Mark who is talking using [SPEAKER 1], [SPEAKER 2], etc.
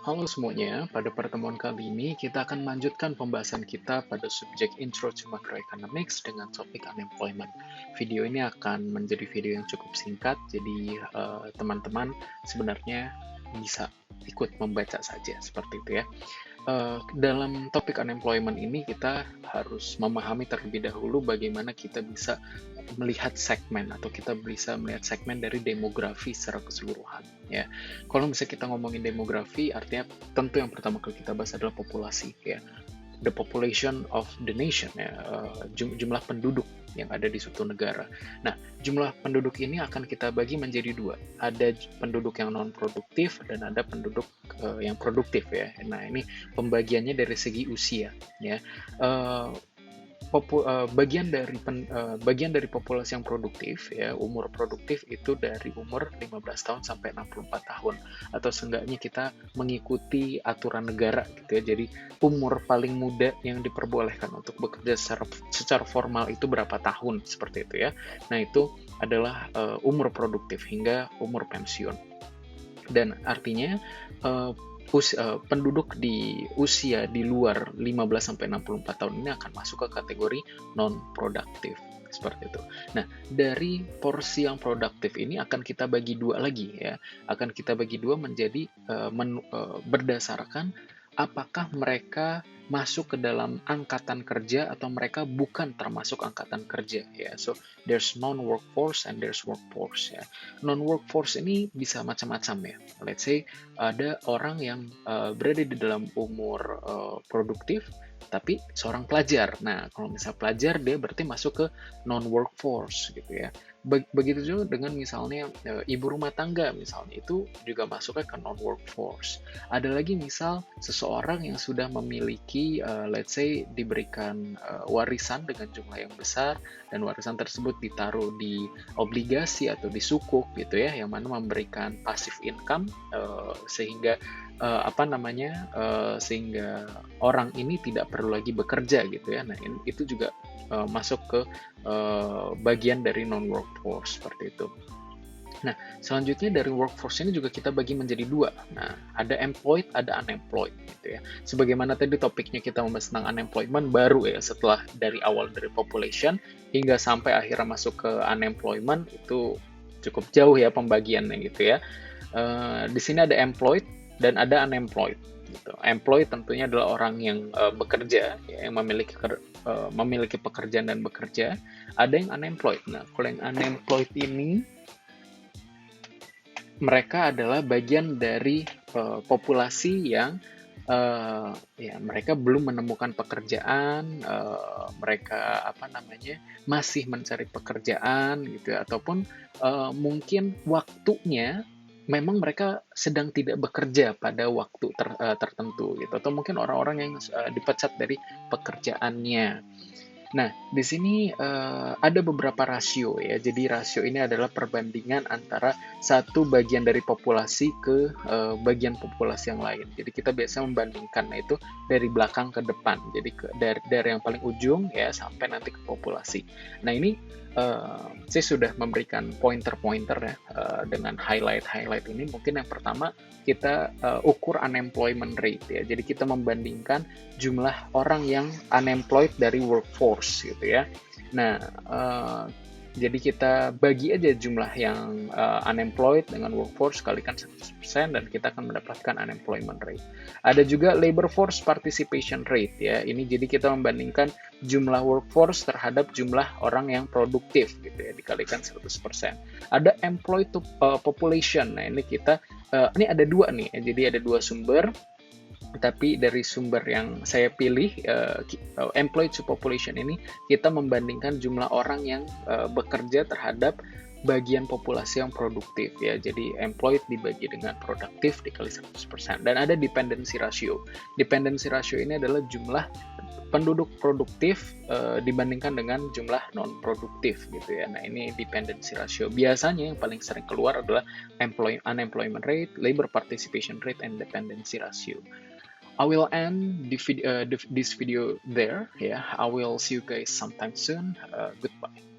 [SPEAKER 1] Halo semuanya, pada pertemuan kali ini kita akan melanjutkan pembahasan kita pada subjek Intro to Macroeconomics dengan topik unemployment. Video ini akan menjadi video yang cukup singkat, jadi teman-teman sebenarnya bisa ikut membaca saja, seperti itu ya. Dalam topik unemployment ini kita harus memahami terlebih dahulu bagaimana kita bisa melihat segmen atau kita bisa melihat segmen dari demografi secara keseluruhan ya. Kalau misalnya kita ngomongin demografi, artinya tentu yang pertama kali kita bahas adalah populasi ya, the population of the nation ya, jumlah penduduk yang ada di suatu negara. Nah, jumlah penduduk ini akan kita bagi menjadi dua. Ada penduduk yang non produktif dan ada penduduk yang produktif ya. Nah, ini pembagiannya dari segi usia ya. Uh, bagian dari populasi yang produktif ya, umur produktif itu dari umur 15 tahun sampai 64 tahun, atau seenggaknya kita mengikuti aturan negara gitu ya. Jadi umur paling muda yang diperbolehkan untuk bekerja secara formal itu berapa tahun, seperti itu ya. Nah, itu adalah umur produktif hingga umur pensiun. Dan artinya uh, penduduk di usia di luar 15 sampai 64 tahun ini akan masuk ke kategori non produktif, seperti itu. Nah, dari porsi yang produktif ini akan kita bagi dua lagi ya. Akan kita bagi dua menjadi berdasarkan apakah mereka masuk ke dalam angkatan kerja atau mereka bukan termasuk angkatan kerja ya. So there's non-workforce and there's workforce ya. Non-workforce ini bisa macam-macam ya. Let's say ada orang yang berada di dalam umur produktif tapi seorang pelajar. Nah, kalau misal pelajar dia berarti masuk ke non-workforce gitu ya. Begitu juga dengan misalnya ibu rumah tangga misalnya, itu juga masuknya ke non-workforce. Ada lagi misal seseorang yang sudah memiliki, let's say diberikan warisan dengan jumlah yang besar, dan warisan tersebut ditaruh di obligasi atau di sukuk gitu ya, yang mana memberikan passive income, sehingga sehingga orang ini tidak perlu lagi bekerja gitu ya. Nah, itu juga masuk ke bagian dari non-workforce seperti itu. Nah, selanjutnya dari workforce ini juga kita bagi menjadi dua. Nah, ada employed, ada unemployed gitu ya. Sebagaimana tadi topiknya kita membahas tentang unemployment baru ya, setelah dari awal dari population hingga sampai akhirnya masuk ke unemployment, itu cukup jauh ya pembagiannya gitu ya. Di sini ada employed dan ada unemployed gitu. Employed tentunya adalah orang yang bekerja ya, yang memiliki pekerjaan dan bekerja. Ada yang unemployed. Nah, kalau yang unemployed ini mereka adalah bagian dari populasi yang ya mereka belum menemukan pekerjaan, mereka masih mencari pekerjaan gitu ya, ataupun mungkin waktunya memang mereka sedang tidak bekerja pada waktu tertentu gitu, atau mungkin orang-orang yang dipecat dari pekerjaannya. Nah, di sini ada beberapa rasio ya. Jadi rasio ini adalah perbandingan antara satu bagian dari populasi ke bagian populasi yang lain. Jadi kita biasa membandingkan, nah itu dari belakang ke depan. Jadi dari yang paling ujung ya sampai nanti ke populasi. Nah, ini saya sudah memberikan pointer-pointer ya, dengan highlight-highlight ini. Mungkin yang pertama kita ukur unemployment rate ya. Jadi kita membandingkan jumlah orang yang unemployed dari workforce gitu ya. Nah, jadi kita bagi aja jumlah yang unemployed dengan workforce kalikan 100% dan kita akan mendapatkan unemployment rate. Ada juga labor force participation rate ya. Ini jadi kita membandingkan jumlah workforce terhadap jumlah orang yang produktif gitu ya, dikalikan 100%. Ada employed to population. Nah, ini ada dua nih. Jadi ada dua sumber, tapi dari sumber yang saya pilih, employed to population ini kita membandingkan jumlah orang yang bekerja terhadap bagian populasi yang produktif ya. Jadi employed dibagi dengan produktif dikali 100%. Dan ada dependency ratio. Dependency ratio ini adalah jumlah penduduk produktif dibandingkan dengan jumlah non produktif gitu ya. Nah, ini dependency ratio. Biasanya yang paling sering keluar adalah unemployment rate, labor participation rate, and dependency ratio. I will end this video there. Yeah, I will see you guys sometime soon. Goodbye.